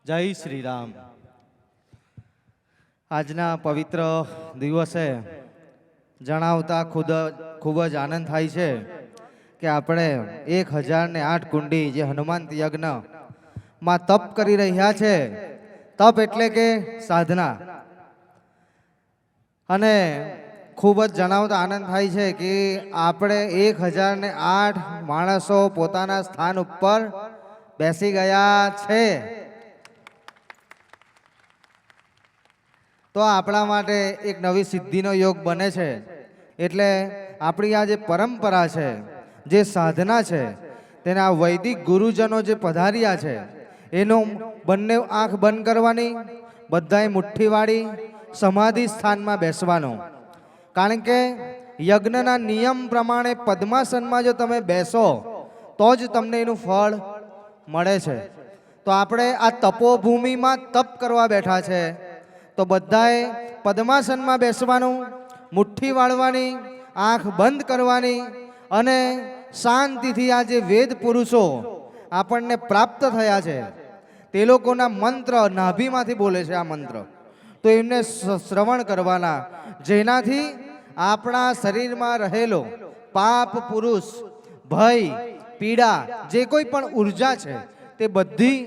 જય શ્રી રામ। આજના પવિત્ર દિવસે જણાવતા ખૂબ જ આનંદ થાય છે કે આપણે 1008 કુંડી જે હનુમંત યજ્ઞમાં તપ કરી રહ્યા છે। તપ એટલે કે સાધના, અને ખૂબ જ જણાવતા આનંદ થાય છે કે આપણે 1008 માણસો પોતાના સ્થાન ઉપર બેસી ગયા છે। તો આપણા માટે એક નવી સિદ્ધિનો યોગ બને છે। એટલે આપણી આ જે પરંપરા છે, જે સાધના છે, તેના વૈદિક ગુરુજનો જે પધાર્યા છે, એનું બંને આંખ બંધ કરવાની, બધાએ મુઠ્ઠી વાળી સમાધિ સ્થાનમાં બેસવાનું। કારણ કે યજ્ઞના નિયમ પ્રમાણે પદ્માસનમાં જો તમે બેસો તો જ તમને એનું ફળ મળે છે। તો આપણે આ તપોભૂમિમાં તપ કરવા બેઠા છે, તો બધાએ પદ્માસનમાં બેસવાનું, મુઠ્ઠી વાળવાની, આંખ બંધ કરવાની અને શાંતિથી આ જે વેદ પુરુષો આપણને પ્રાપ્ત થયા છે તે લોકોના મંત્ર નાભીમાંથી બોલે છે આ મંત્ર, તો એમને શ્રવણ કરવાના, જેનાથી આપણા શરીરમાં રહેલો પાપ પુરુષ, ભય, પીડા, જે કોઈ પણ ઉર્જા છે તે બધી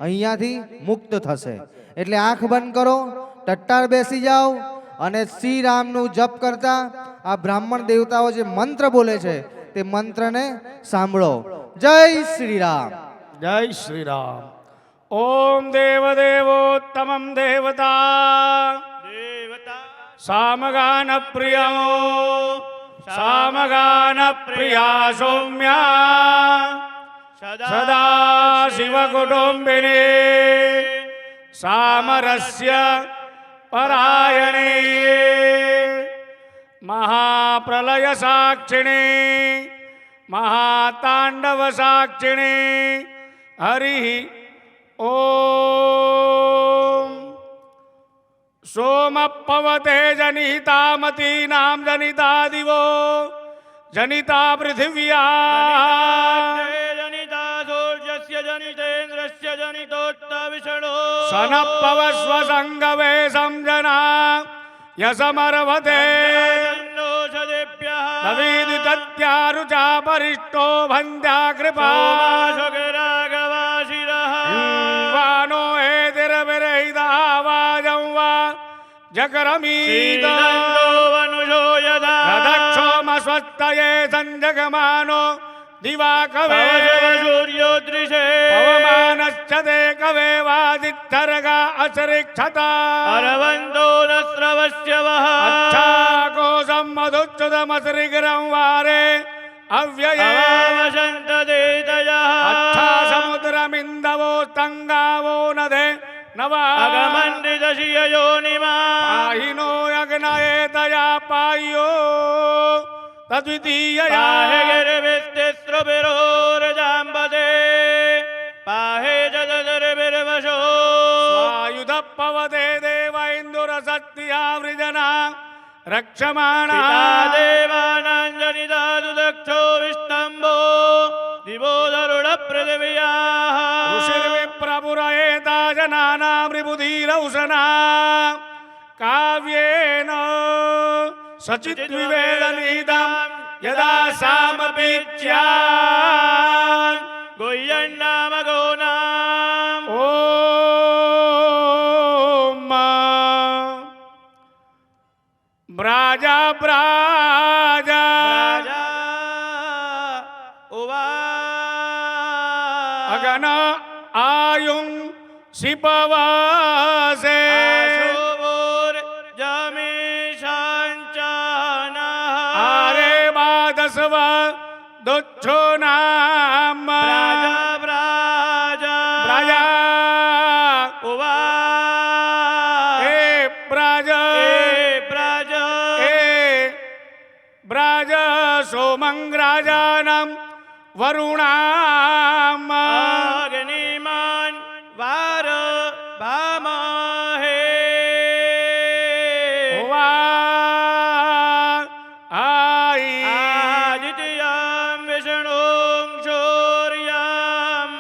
અહીંયાથી મુક્ત થશે। એટલે આંખ બંધ કરો, ટટ્ટાર બેસી જાઓ અને શ્રી રામનું જપ કરતા આ બ્રાહ્મણ દેવતાઓ જે મંત્ર બોલે છે તે મંત્રને સાંભળો। જય શ્રી રામ। જય શ્રી રામ। ઓમ દેવદેવોત્તમં દેવતા સામગાન પ્રિયો સામગાન પ્રિયા સૌમ્યા સદા શિવ કુટુંબિની સામરસ્ય પરાયણે મહાપ્રલય સાક્ષિણી મહાતાંડવ સાક્ષિણી હરિ ઓમ। સોમપવતે જનિતામતી નામ જનિતા દિવો જનિતા પૃથિવ્યા જનિતા સૂર્યસ્ય જનિતેન્દ્રસ્ય જનિતોત્ત વિષ્ણુ સનપવસ્વ સંગવે સમજના યસમરવતે નવીદિત્યારુચા પરિષ્ટો ભંધ્યા કૃપા વાનો હેતિરવિરહિતાવાજં વા જગરમીદ રથક્ષોમસ્વસ્તયે સંજગમાનો દિવાકવે સૂર્યોદૃશે પવમાનશ્ચ તે કવે વાદિત્તરગા અસરિક્ષતા અરવંતો નસ્રવસ્ય વહ અચ્છાકોશમ મધુચ્યુતમસરિગરં વારે અવ્યયે વસંત દેતયઃ અચ્છા સમુદ્રમિન્દવો સ્તંગાવો નદે નવા અગમંડિતશિય યોનિમા પાહિનો યજ્ઞયેતયા પાયો તદ્વિતીયયા હેગિર્વિસ્તિસ્રુભિરોરજામ્બદે પાહે જદદર્વિર્વશો સ્વાયુધપવતે દેવ ઇન્દુરસત્યા વૃજના રક્ષમાણા દેવાનાંજનિદાતુ દક્ષો વિષ્ટંભો દિવોદરુડ પૃથિવ્યાઃ ઋષિર્વિપ્રપુરયેતા જનાનાં રિપુધીરૌષના કાવ્યેન સચિત વિવેદનિદં યદા સામપીચ્યાન ગુહ્યન્નામ ગોનામ ઓમ બ્રાજા બ્રાજા અગન આયું શિપવાસે દસવ દુચ્છો નામ બ્રાજા એ બ્રાજ સોમંગ્રાજાનમ વરુણામ અગ્નિમાન વાર ભામહે આદિત્યમ વિષ્ણું શૌર્યમ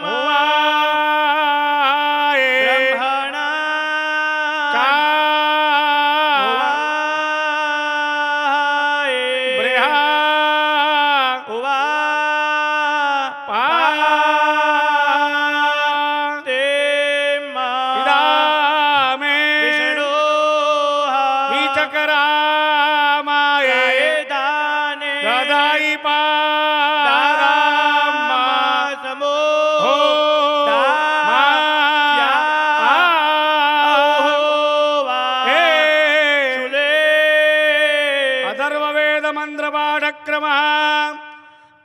पराक्रमः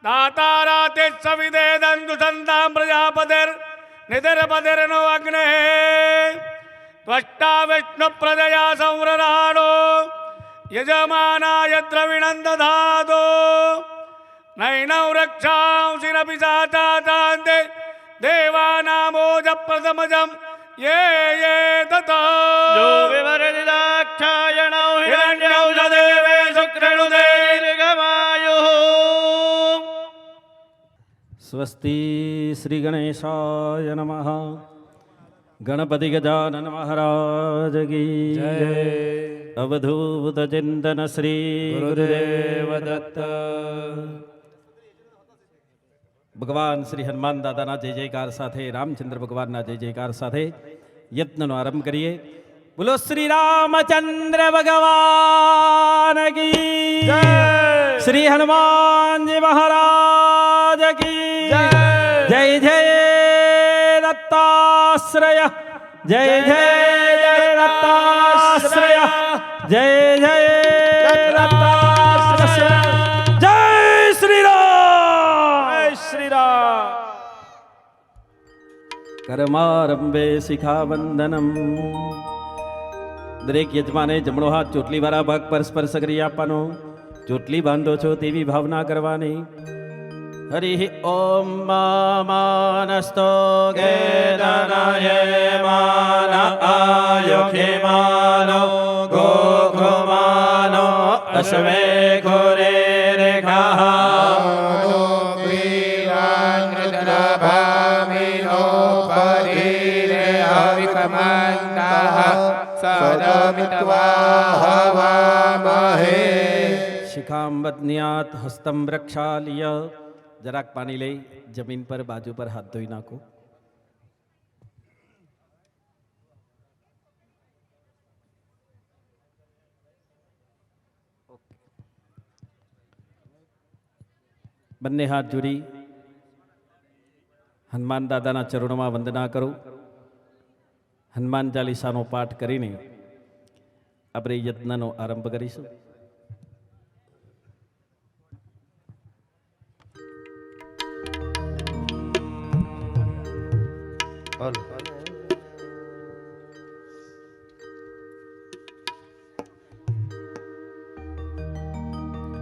दाताराते सविदे दन्तु सन्तां प्रजापतिर् निधिर्पतिर्नो अग्नेः त्वष्टा विष्णुप्रजया संवृणानो यजमानाय द्रविणं दधातु नैनौ रक्षांसि न पिशाचास्ते देवानामोजप्रथमजं ये ये ततो जो विवरदिदाक्षायणौ हिरण्यौ च देवे शुक्रनुदैर्गमायुः स्वस्ति श्री गणेशाय नमः। गणपति गजानन महाराज की जय। अवधूत चिंतन श्री गुरुदेव दत्त। ભગવાન શ્રી હનુમાન દાદાના જય જયકાર સાથે રામચંદ્ર ભગવાનના જય જયકાર સાથે યજ્ઞનો આરંભ કરીએ. બોલો શ્રી રામચંદ્ર ભગવાન કી જય. શ્રી હનુમાનજી મહારાજ કી જય. જય જય દત્તાશ્રય જય જય દત્તાશ્રય જય જય દત્તાશ્રય. જય શ્રી રામ. श्री राम કરમારંભે શિખાવંદનમ. દરેક યજમાને જમણો હાથ ચોટલીવાળા ભાગ પર સ્પર્શ કરી આપવાનો. ચોટલી બાંધો છો તેવી ભાવના કરવાની. હરિ ઓમ માનસ્તો ગેદનયે માન આયુખે માનો ગો માનો અશ્વે ઘોરે રેખા શિખાંબદ્ન્યાત હસ્તમ રક્ષાલિય. જરાક પાણી લઈ જમીન પર બાજુ પર હાથ ધોઈ નાખો. બંને હાથ જોડી હનુમાન દાદાના ચરણોમાં વંદના કરો. હનુમાન ચાલીસાનો પાઠ કરીને આપણે યજ્ઞનો આરંભ કરીશું.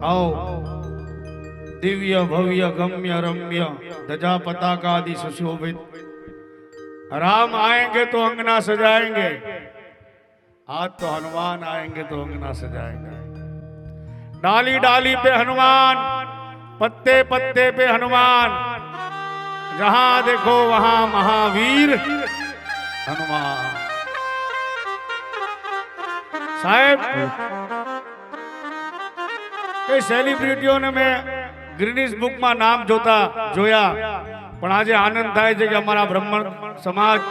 आओ दिव्य भव्य गम्य रम्य ध्वजा पताका आदि सुशोभित राम आएंगे तो अंगना सजाएंगे. आज तो हनुमान आएंगे तो अंगना सजाएंगे. डाली डाली पे हनुमान, पत्ते पत्ते पे हनुमान, जहां देखो वहां महावीर हनुमान. साहेब कई सेलिब्रिटीओं ने मैं गिनीज बुक में नाम जोया પણ આજે આનંદ થાય છે કે અમારા બ્રાહ્મણ સમાજ,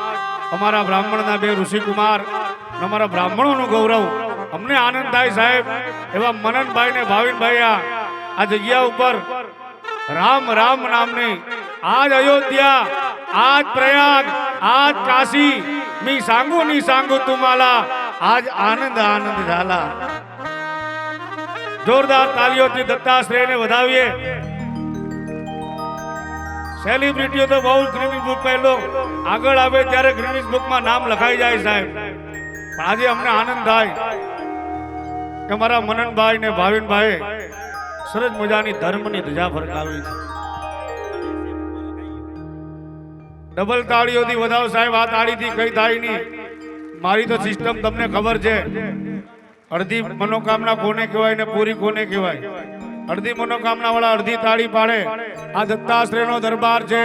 અમારા બ્રાહ્મણના બે ઋષિકુમાર, અમારા બ્રાહ્મણોનું ગૌરવ અમને આનંદ થાય સાહેબ. એવા મનનભાઈ ને ભાવિનભાઈ આ જગ્યા ઉપર રામ રામ નામની આજ અયોધ્યા, આજ પ્રયાગ, આજ કાશી मी सांगू नी सांगू तुम्हाला आज आनंद आनंद झाला. जोरदार तालियों दत्ताश्रेय ने વધાવીએ. सेलिब्रिटीओ तो बहुत गिनीज बुक में लोग आगळ आवे त्यारे गिनीज बुक में नाम लखाई जाए साहेब. पण आज हमने आनंद थाय के मारा मननभाई ने भाविनभाई सरस मजानी धर्मनी ध्वजा फरकावी छे. डबल ताळीओथी વધાવો સાહેબ. આ તાળીથી કઈ થાય નહીં. મારી તો સિસ્ટમ તમને ખબર છે. અડધી મનોકામના કોને કહેવાય ને પૂરી કોને કહેવાય. अर्धी मनोकामना वाला अर्धी ताड़ी पाड़े. आ दत्ताश्रय नो दरबार छे.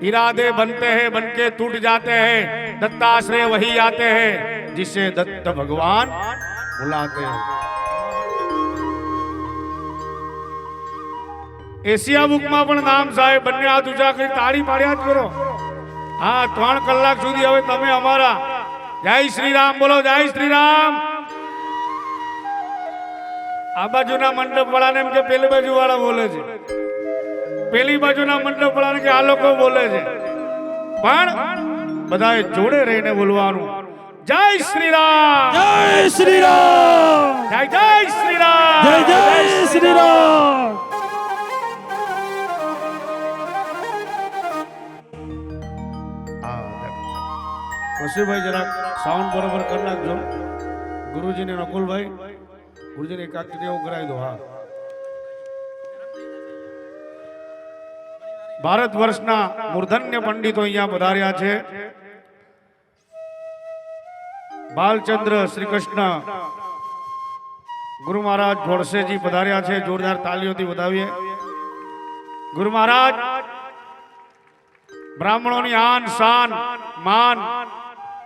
इरादे बनते हैं, बनके टूट जाते हैं. दत्ताश्रय वही आते हैं जिसे दत्त भगवान बुलाते हैं. एशिया बुक में पण नाम साहेब बन्ने हाथ ऊंचा करी ताड़ी पाड्या ज करो. हाँ 3 कलाक सुधी हवे तमे अमारा जय श्री राम बोलो. जय श्री राम. आ बाजुना मंडप वाला ने के पेली बाजू वाला बोले छे, पेली बाजुना मंडप वाला ने के आ लोको बोले छे. पण बधाए जोड़े रहीने बोलवानुं जय श्री राम, जय श्री राम, जय जय श्री राम, जय जय श्री राम. ઋષિભાઈ જરાક સાઉન્ડ બરોબર કરી નાખજો. ગુરુજીને નકુલભાઈ, ગુરુજીને એકાકી એવું કરાવી દો. હા, ભારત વર્ષના મૂર્ધન્ય પંડિતો અહીંયા પધાર્યા છે. બાલચંદ્ર શ્રી કૃષ્ણ ગુરુ મહારાજ ઘોડસેજી પધાર્યા છે. જોરદાર તાલીઓથી વધાવીએ. ગુરુ મહારાજ બ્રાહ્મણોની આન શાન માન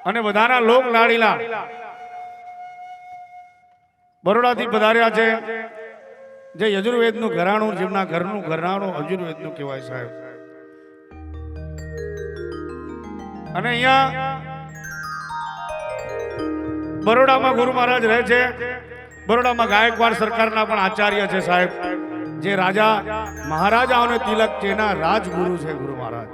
અને બધાના લોક લાડીલા બરોડાથી પધાર્યા છે. જે યજુર્વેદનું ઘરાણું, જેમના ઘરનું ઘરાણું યજુર્વેદનું કહેવાય સાહેબ. અને અહીંયા બરોડામાં ગુરુ મહારાજ રહે છે. બરોડામાં ગાયકવાડ સરકારના પણ આચાર્ય છે સાહેબ. જે રાજા મહારાજાઓને તિલક છે એના રાજગુરુ છે ગુરુ મહારાજ.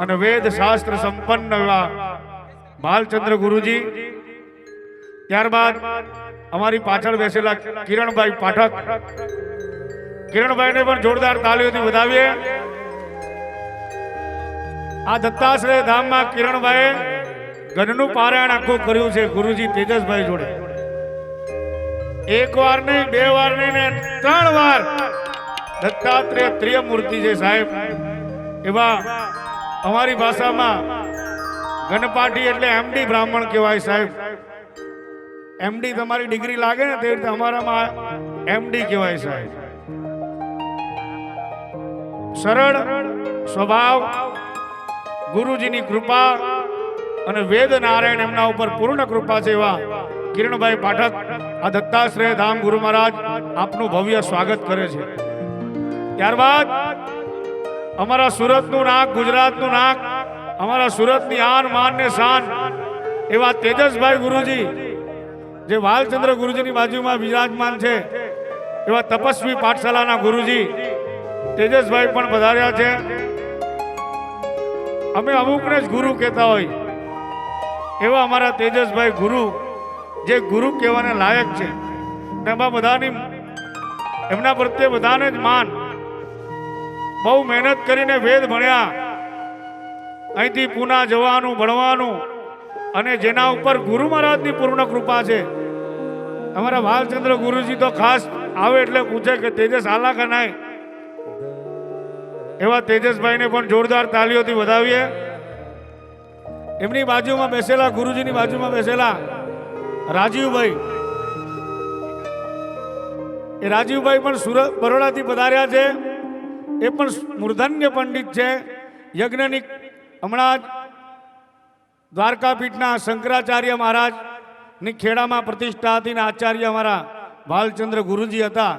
અને વેદ શાસ્ત્ર સંપન્ન એવા ભાલચંદ્ર ગુરુજી. ત્યારબાદ અમારી પાછળ બેસેલા કિરણભાઈ પાઠક, કિરણભાઈને પણ જોરદાર તાલીઓથી વધાવીએ. આ દત્તાશ્રય ધામમાં કિરણભાઈએ ગનનું પારાયણ આખું કર્યું છે ગુરુજી તેજસભાઈ જોડે. એક વાર નહીં, બે વાર નહીં ને 3 વાર દત્તાત્રેય ત્રિયમૂર્તિ છે સાહેબ. એવા અમારી ભાષામાં ગણપાટી એટલે એમડી બ્રાહ્મણ કહેવાય સાહેબ. એમડી તમારી ડિગ્રી લાગે ને તે રીતે અમારામાં એમડી કહેવાય સાહેબ. સરળ સ્વભાવ, ગુરુજીની કૃપા અને વેદ નારાયણ એમના ઉપર પૂર્ણ કૃપા છે એવા કિરણભાઈ પાઠક આ દત્તાશ્રય ધામ ગુરુ મહારાજ આપનું ભવ્ય સ્વાગત કરે છે. ત્યારબાદ અમારા સુરતનું નાક, ગુજરાતનું નાક, અમારા સુરતની આન માન ને શાન એવા તેજસભાઈ ગુરુજી, જે વાલચંદ્ર ગુરુજીની બાજુમાં વિરાજમાન છે એવા તપસ્વી પાઠશાલાના ગુરુજી તેજસભાઈ પણ પધાર્યા છે. અમે અમુકને જ ગુરુ કહેતા હોય એવા અમારા તેજસભાઈ ગુરુ, જે ગુરુ કહેવાને લાયક છે. એમાં બધાની એમના પ્રત્યે બધાને જ માન. બહુ મહેનત કરીને વેદ ભણ્યા, અહીંથી પૂના જવાનું, ભણવાનું, અને જેના ઉપર ગુરુ મહારાજની પૂર્ણ કૃપા છે. અમારા ભાલચંદ્ર ગુરુજી તો ખાસ આવે એટલે પૂછે કે તેજસ આલા કે નહીં. એવા તેજસભાઈને પણ જોરદાર તાલીઓથી વધાવીએ. એમની બાજુમાં બેસેલા, ગુરુજીની બાજુમાં બેસેલા રાજીવભાઈ, એ રાજીવભાઈ પણ સુરત બરોડાથી પધાર્યા છે. એ પણ મૂર્ધન્ય પંડિત છે. યજ્ઞની હમણાં જ દ્વારકાપીઠના શંકરાચાર્ય મહારાજની ખેડામાં પ્રતિષ્ઠા હતી ને આચાર્ય અમારા ભાલચંદ્ર ગુરુજી હતા.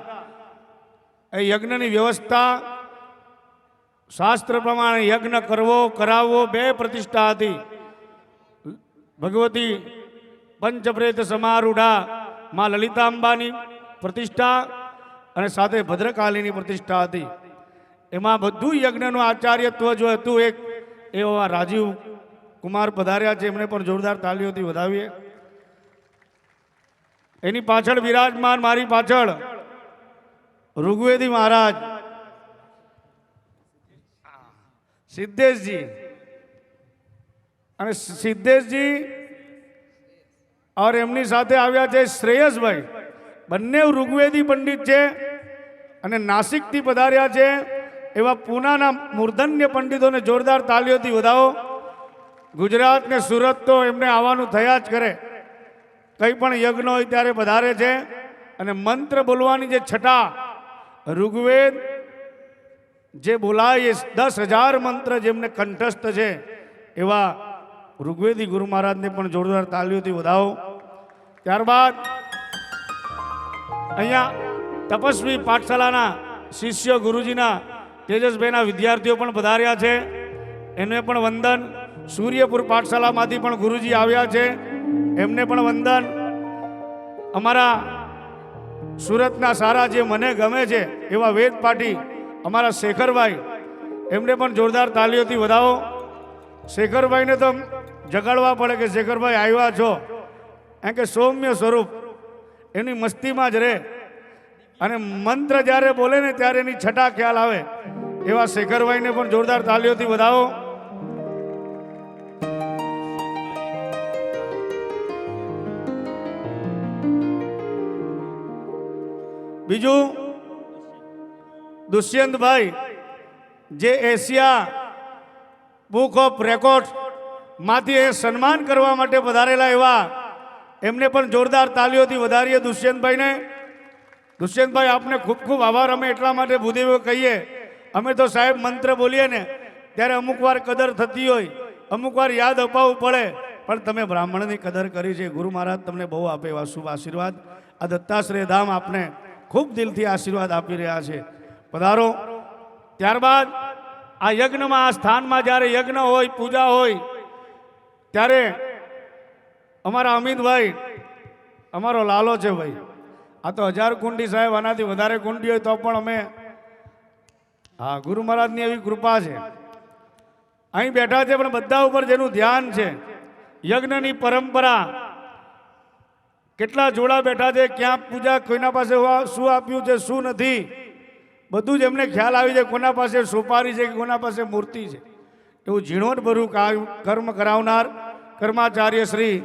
એ યજ્ઞની વ્યવસ્થા શાસ્ત્ર પ્રમાણે યજ્ઞ કરવો કરાવવો 2 પ્રતિષ્ઠા હતી. ભગવતી પંચપ્રેત સમારૂઢા માં લલિતાંબાની પ્રતિષ્ઠા અને સાથે ભદ્રકાલીની પ્રતિષ્ઠા હતી. એમાં બધું યજ્ઞનું આચાર્યત્વ જો હતું એક એવા રાજીવ કુમાર પધાર્યા છે. એમને પણ જોરદાર તાલીઓથી વધાવીએ. એની પાછળ વિરાજમાન, મારી પાછળ ઋગ્વેદી મહારાજ સિદ્ધેશજી, અને સિદ્ધેશજી और એમની સાથે આવ્યા છે શ્રેયસભાઈ. બંને ઋગ્વેદી પંડિત છે અને નાસિકથી પધાર્યા છે એવા પૂનાના મૂર્ધન્ય પંડિતોને જોરદાર તાલીઓથી વધાવો. ગુજરાત ને સુરત તો એમને આવવાનું થયા જ કરે. કંઈ પણ યજ્ઞ હોય ત્યારે પધારે છે. અને મંત્ર બોલવાની જે છટા ઋગ્વેદ જે બોલાય એ 10,000 મંત્ર જેમને કંઠસ્થ છે એવા ઋગ્વેદી ગુરુ મહારાજને પણ જોરદાર તાલીઓથી વધાવો. ત્યારબાદ અહીંયા તપસ્વી પાઠશાલાના શિષ્ય ગુરુજીના તેજસભાઈના વિદ્યાર્થીઓ પણ પધાર્યા છે. એને પણ વંદન. સૂર્યપુર પાઠશાલામાંથી પણ ગુરુજી આવ્યા છે, એમને પણ વંદન. અમારા સુરતના સારા જે મને ગમે છે એવા વેદ પાટી અમારા શેખરભાઈ, એમને પણ જોરદાર તાલીઓથી વધાવો. શેખરભાઈને તો જગાડવા પડે કે શેખરભાઈ આવ્યા છો, એમ કે સૌમ્ય સ્વરૂપ એની મસ્તીમાં જ રહે અને મંત્ર જ્યારે બોલે ને ત્યારે એની છટા ખ્યાલ આવે એવા શેખરભાઈને પણ જોરદાર તાલીઓથી વધાવો. બીજું દુષ્યંતભાઈ જે એશિયા બુક ઓફ રેકોર્ડ માંથી એ સન્માન કરવા માટે પધારેલા એવા એમને પણ જોરદાર તાલીઓથી વધારીએ દુષ્યંતભાઈને. દુષ્યંતભાઈ આપને ખૂબ ખૂબ આભાર. અમે એટલા માટે ભૂદેવો કહીએ, અમે તો સાહેબ મંત્ર બોલીએ ને ત્યારે અમુક વાર કદર થતી હોય, અમુક વાર યાદ અપાવવું પડે, પણ તમે બ્રાહ્મણની કદર કરી છે. ગુરુ મહારાજ તમને બહુ આપે એવા શુભ આશીર્વાદ. આ દત્તાશ્રય ધામ આપને ખૂબ દિલથી આશીર્વાદ આપી રહ્યા છે. પધારો. ત્યારબાદ આ યજ્ઞમાં, આ સ્થાનમાં જ્યારે યજ્ઞ હોય, પૂજા હોય, ત્યારે અમારા અમિતભાઈ, અમારો લાલો છે ભાઈ, આ તો 1000 કુંડી સાહેબ, આનાથી વધારે કુંડી હોય તો પણ અમે, હા, ગુરુ મહારાજની એવી કૃપા છે. અહીં બેઠા છે પણ બધા ઉપર જેનું ધ્યાન છે, યજ્ઞની પરંપરા, કેટલા જોડા બેઠા છે, ક્યાં પૂજા, કોઈના પાસે શું આપ્યું છે, શું નથી, બધું જ એમને ખ્યાલ આવી જાય. કોના પાસે સોપારી છે કે કોના પાસે મૂર્તિ છે, એવું ઝીણવટભર્યું કર્મ કરાવનાર કર્માચાર્ય શ્રી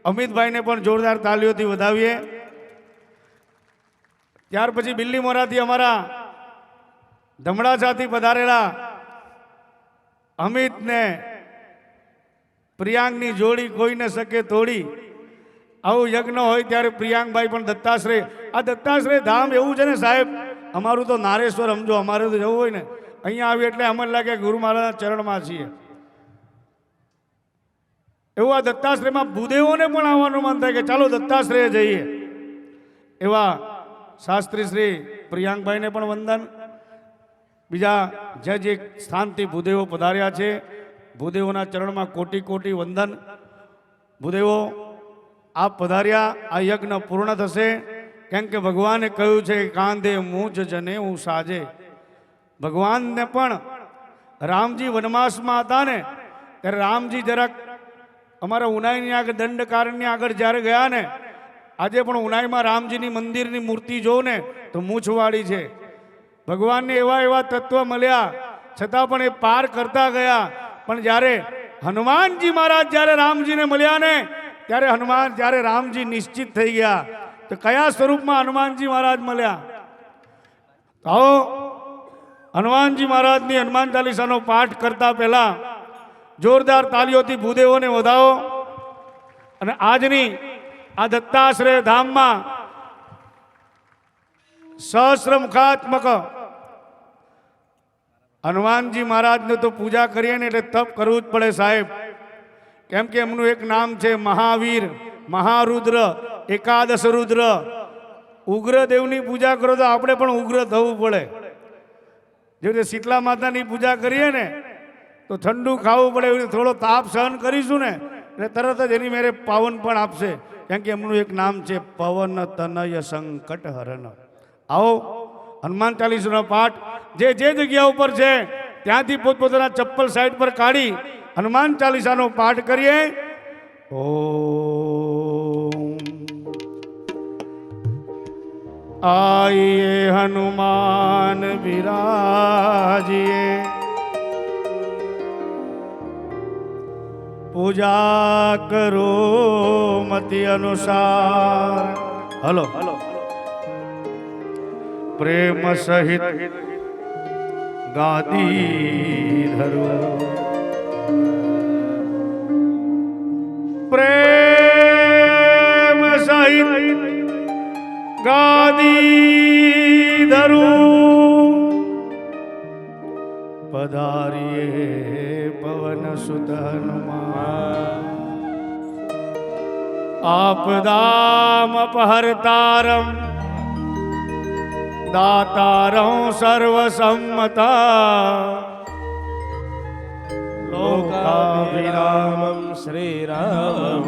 અમિતભાઈને પણ જોરદાર તાલીઓથી વધાવીએ. ત્યાર પછી બિલ્લીમોરાથી અમારા ધમડાસાથી પધારેલા અમિતને પ્રિયાંગની જોડી કોઈ ન શકે તોડી. આવું યજ્ઞ હોય ત્યારે પ્રિયાંગભાઈ પણ દત્તાશ્રય, આ દત્તાશ્રય ધામ એવું છે ને સાહેબ, અમારું તો નારેશ્વર સમજો, અમારે તો જવું હોય ને અહીંયા આવી એટલે અમને લાગે ગુરુ મહારાજના ચરણમાં છીએ. એવું આ દત્તાશ્રયમાં ભૂદેવોને પણ આવવાનું મન થાય કે ચાલો દત્તાશ્રય જઈએ. એવા શાસ્ત્રી શ્રી પ્રિયાંકભાઈને પણ વંદન. બીજા જે સ્થાનથી ભૂદેવો પધાર્યા છે, ભૂદેવોના ચરણમાં કોટી કોટી વંદન. ભૂદેવો આપ પધાર્યા, આ યજ્ઞ પૂર્ણ થશે. કેમ કે ભગવાને કહ્યું છે, કાંધે મૂંઝ જને હું સાજે. ભગવાનને પણ રામજી વનવાસમાં હતા ને ત્યારે રામજી જરાક અમારા ઉનાઈની આગળ દંડકારણની આગળ જ્યારે ગયા ને, આજે પણ ઉનાઈમાં રામજીની મંદિરની મૂર્તિ જો ને તો મૂછવાળી છે. ભગવાનને એવા એવા તત્વ મળ્યા છતાં પણ એ પાર કરતા ગયા. પણ જ્યારે હનુમાનજી મહારાજ જ્યારે રામજીને મળ્યા ને ત્યારે જ્યારે રામજી નિશ્ચિત થઈ ગયા તો કયા સ્વરૂપમાં હનુમાનજી મહારાજ મળ્યા. આવો હનુમાનજી મહારાજની હનુમાન ચાલીસાનો પાઠ કરતા પહેલા જોરદાર તાલીઓથી ભૂદેવોને વધાવો. અને આજની આ દત્તાશ્રય ધામમાં સહસ્રમુખાત્મક હનુમાનજી મહારાજને તો પૂજા કરીએ ને એટલે તપ કરવું જ પડે સાહેબ. કેમ કે એમનું એક નામ છે મહાવીર, મહારુદ્ર, એકાદશ રુદ્ર. ઉગ્રદેવની પૂજા કરો તો આપણે પણ ઉગ્ર થવું પડે. જે રીતે શીતલા માતાની પૂજા કરીએ ને તો ઠંડુ ખાવું પડે, એવી થોડો તાપ સહન કરીશું ને એટલે તરત જ એની મેરે પાવન પણ આપશે. કેમ કે એમનું એક નામ છે પવન તનય સંકટ હરણ. આવો હનુમાન ચાલીસાનો પાઠ જે જગ્યા ઉપર છે ત્યાંથી પોતપોતાના ચપ્પલ સાઈડ પર કાઢી હનુમાન ચાલીસાનો પાઠ કરીએ. ઓમ આઈએ હનુમાન વિરાજીએ, પૂજા કરો મતિ અનુસાર. હલો પ્રેમ સહિત ગાદી ધરો, પ્રેમ સહિત ગાદી ધરું. પધારીએ પવન સુત હનુમાન, આપદામ અપહર્તારમ દાતારં સર્વસમ્મતા. લોકાભિરામં શ્રીરામ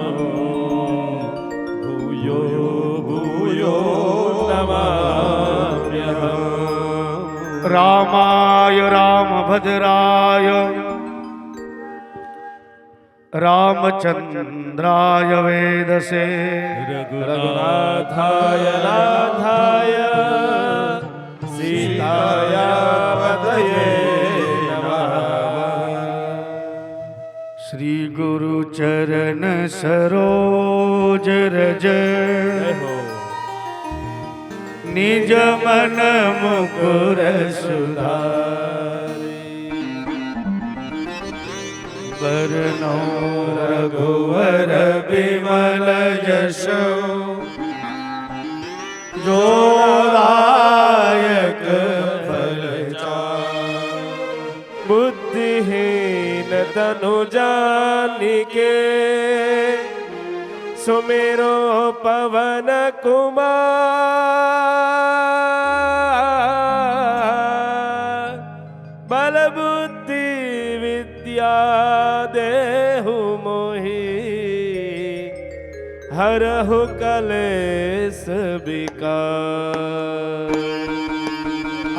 ભૂયો ભૂયો નમામ્યહં. રામાય રામભદ્રાય રામચંદ્રાય વેદસે, રઘુનાથાય નાથાય સીતાયા પતયે નમઃ. શ્રી ગુરુ ચરણ સરોજ રજ નિજ મન મુકુર સુધારે બરનો રઘુવર બિમલ જશો જોદાયક ફલ बुद्धिहीन तनु जानिके सुमेरो पवन कुमार बल बुद्धि विद्या देहु मोहि हरहु कलेश विकार।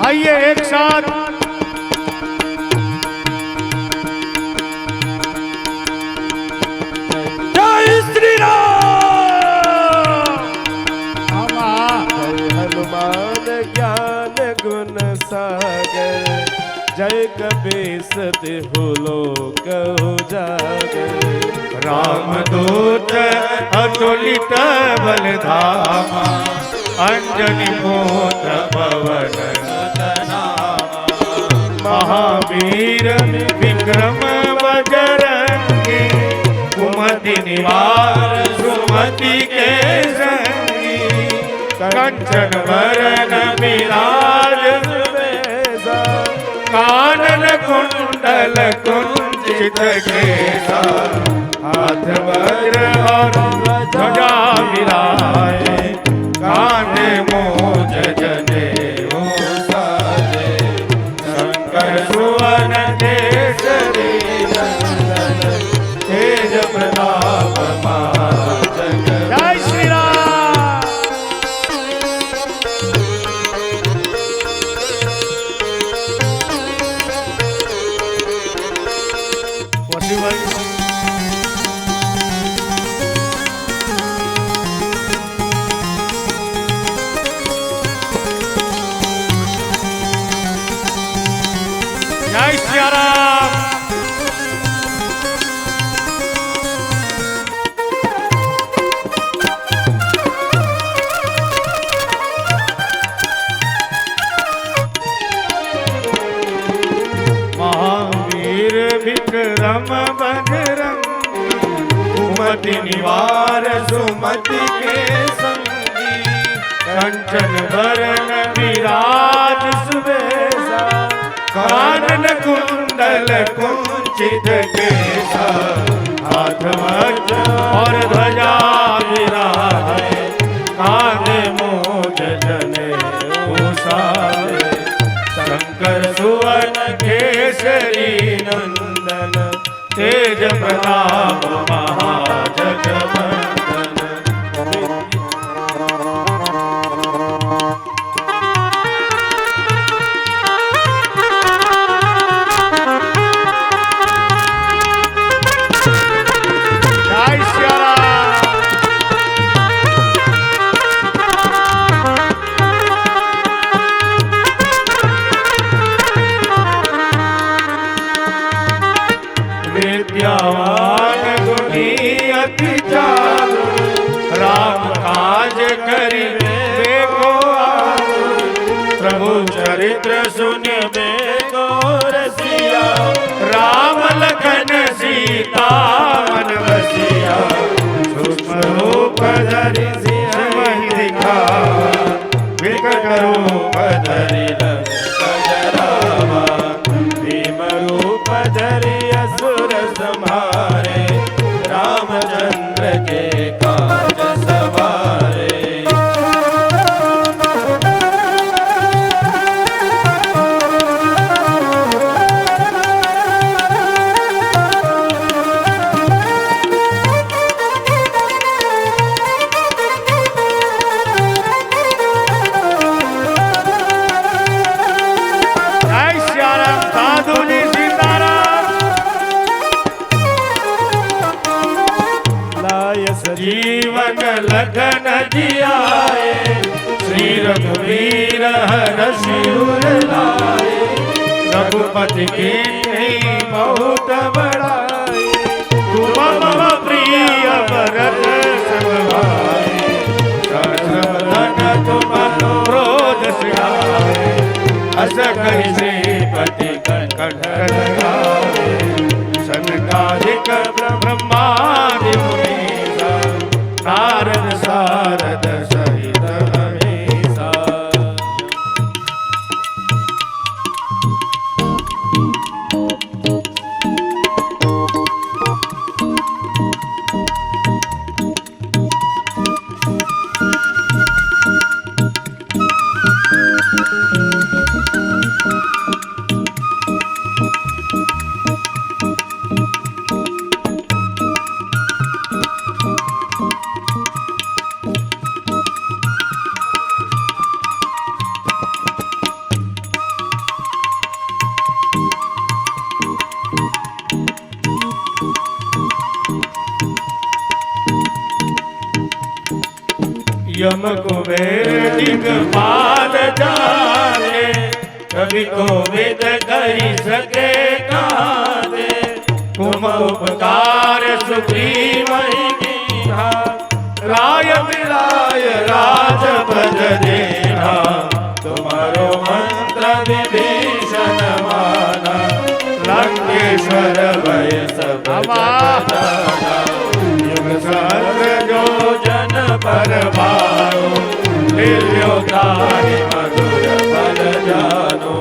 आइए एक साथ जय श्री राम। जय हनुमान ज्ञान गुण सागर जय कपीस तिहु लोक उजागर। रामदूत अतुलित बलधामा अंजनी पुत्र पवन महावीर विक्रम बजरंगी कुमति निवार सुमति के संगी कंचन वरण विराज सुबेसा कानन कुंडल कुंचित केसा हाथ वज्र और ध्वजा विराजे कांधे मोज जनेऊ साजे शंकर सुवन केसरी नंदन तेज प्रताप महाजगवंदन। जय श्री राम। वसीभाई जय श्री राम। महावीर विक्रम बजरंगी कुमति निवार सुमति के संगी कंचन वरण विराज सुबेसा कानन कुंडल कुंचित केसा हाथ वज्र और ध्वजा विराजे कांधे मोज जनेऊ साजे शंकर सुवन केसरी नंदन तेज प्रताप महाजगवंदन। जय श्री राम। विद्यावान गुणी अति चातुर राम काज करिबे बेको आतुर प्रभु चरित्र सुनिबे को रसिया राम लखन सीता मन बसिया सूक्ष्म रूप धरि सिंह वही दिखावा विकट रूप धरि लंक जरावा भीम रूप धरि असुर संहारे रामचंद्र के काज सवारे। जय श्री राम। साधु जी सीताराम। लाय जीवन लगन जियाए श्री रघुवीर हरषि उर लाए रघुपति की बहुत बड़ाई तुम मम प्रिय भरत सम भाई सहस्र वदन तुम ब्रह्मादि मुनीसा नारद सारद सहित अहिसा यम कुबेर दिगपाल जाने कवि को वेद कही सके कहाने तुम उपकार सुग्रीव ही कीन्हा राय मिलाय राज पद देना तुम्हारो मंत्र विभीषण माना लंकेश्वर भय सब जग जाना युग सहस्र जो जन पर भारो दिव्योतारि मधुर फल जानो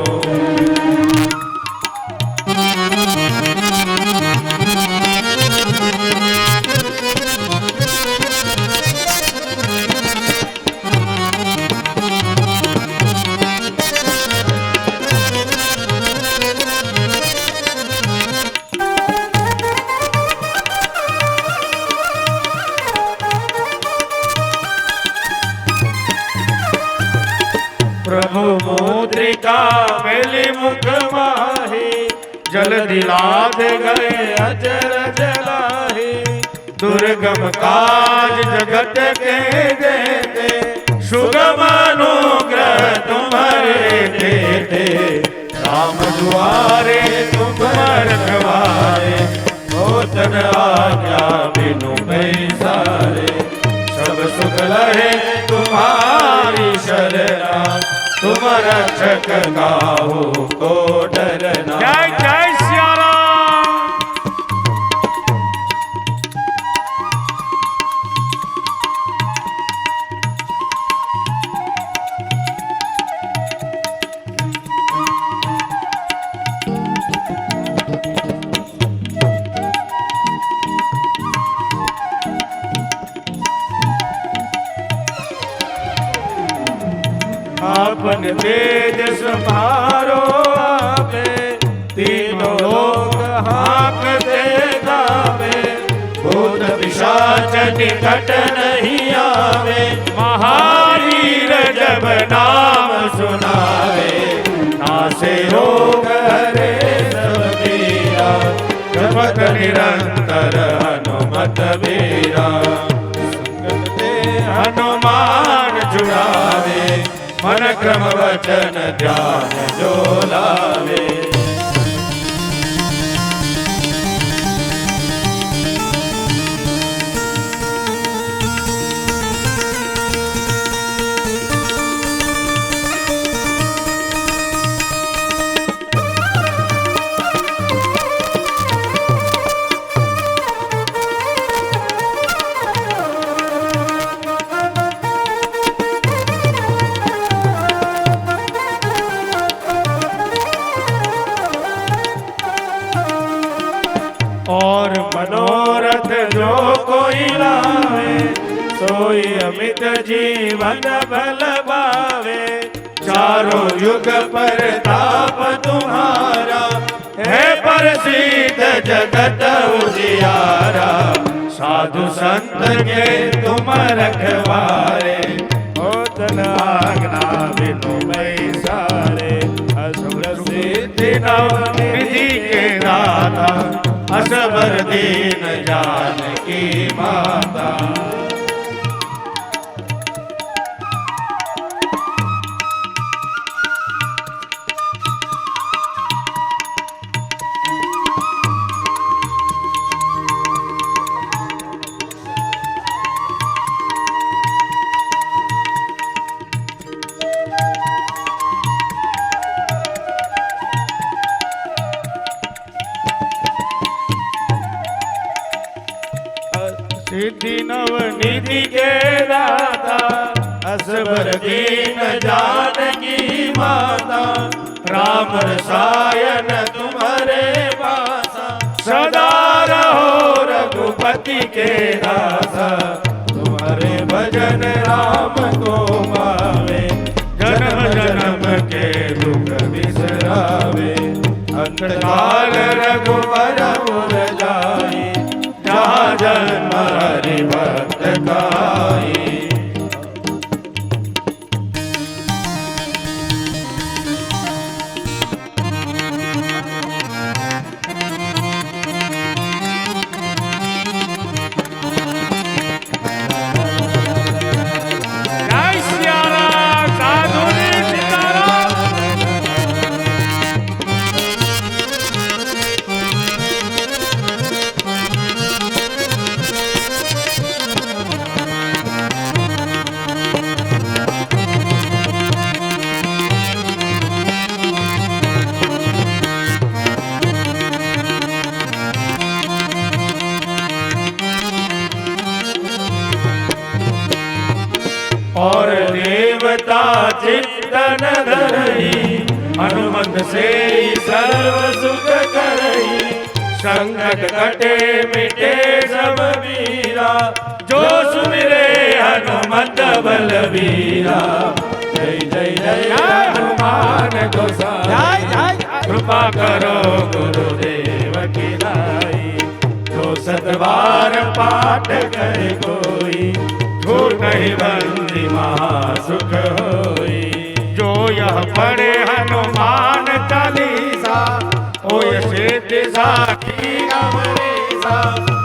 प्रभु मुद्रिका मेली मुख माही जल दिलाद गए अजर जलाही दुर्गम काज जगत के देते सुगम अनुग्रह तुम्हारे देते राम दुआरे तुम रखवारे होतन आज्ञा बिनु पैसारे सब सुख लहे तुम्हारी शरणा तुम रक्षक काहू को डरना। जय जय सिया राम। आपन तेज समारो आपे तीनों लोक हाँकते गावे भूत पिशाच निकट नहीं आवे महावीर जब नाम सुनावे नासे रोग हरे सब पीरा जपत निरंतर हनुमत वीरा संगत ते हनुमान जुड़ावे मन क्रम वचन ध्यान जो लावे और मनोरथ जो कोई लावे सोई अमित जीवन भल पावे चारों युग पर ताप तुम्हारा है प्रसिद्ध जगत उजियारा साधु संत के तुम रखवारे होतन आज्ञा बिनु पैसारे असुर सिद्धि नवनिधि के दाता असबर दीन जानकी माता सिद्धि नव निधि के दाता असबर दीन जानकी माता राम रसायन तुम्हारे पासा सदा रहो रघुपति के दासा तुम्हारे भजन राम को पावे जन्म जन्म के दुख बिसरावे अंत काल रघुवर मुर जाई जहाँ जन्म हरि भक्त काई। जय सिया राम, साधु रे सीताराम। और देवता चित्तन धरई हनुमत से सर्व सुख करई संकट कटे मिटे सब वीरा जो सुमिरे हनुमत बलवीरा। जय जय जय हनुमान गोसाई कृपा करो गुरुदेव की लाई जो सतबार पाठ करे कोई झूठ नहीं बंदी महासुख होई। जो यह पढ़े हनुमान चालीसा ओय सिद्धि साखी अमरीसा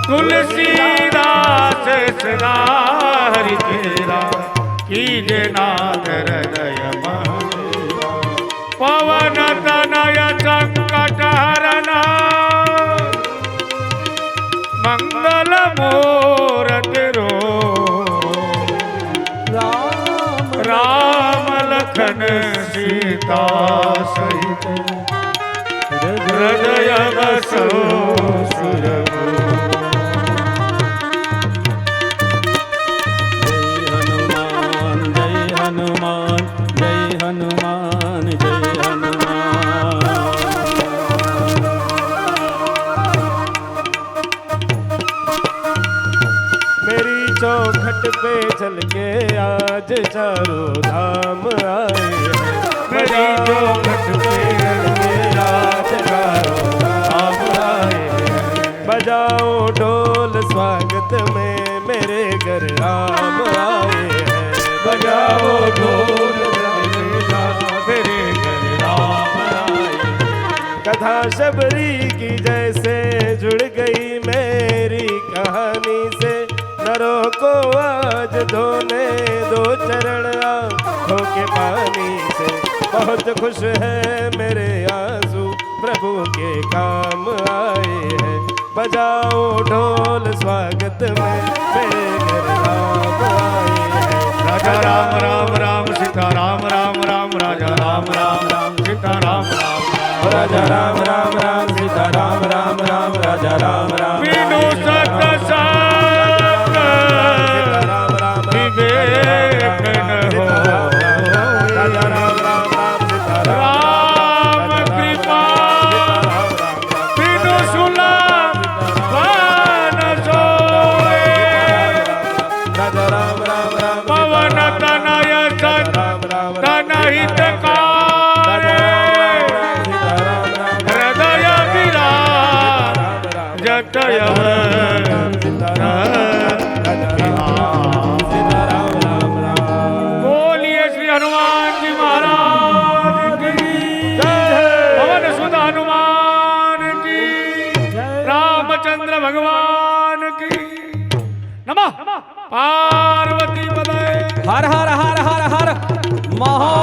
तुलसीदास सदा हरि तेरा कीजे नाथ हृदय महरा। पवन तनय संकट हरना मंगल मूरति रो राम लखन सीता सहित हृदय बसो सुरभो। जय हनुमान जय हनुमान जय हनुमान। मेरी चौखट पे चल के आज चारों धाम आए हैं। मेरी चौखट पे चल के आज चारों धाम आए हैं। बजाओ ढोल स्वागत में मेरे घर राम आए हैं। बजाओ ढोल मेरे घर राम आए हैं। कथा शबरी की जैसे जुड़ गई मेरी कहानी से नरों को आज धोने दो चरण आँखों के पानी से। बहुत खुश है मेरे आंसू प्रभु के काम आए हैं। बजाओ ढोल स्वागत में मेरे घर राम आए हैं। राजा राम राम राम सीता राम राम राम राजा राम राम राम सीता राम राम राजा राम राम राम सीता राम राम राम राजा राम राम बिनु सत संग विवेक न हो। राजा राम राम राम सीता राम कृपा बिनु सुलभ वन सोए। राजा राम राम राम पवन तनय तनहित हृदय विराज जटय बोलिए श्री हनुमान जी महाराज की पवन सुत हनुमान की रामचंद्र भगवान की नमः। पार्वती पदे हर हर हर हर हर महा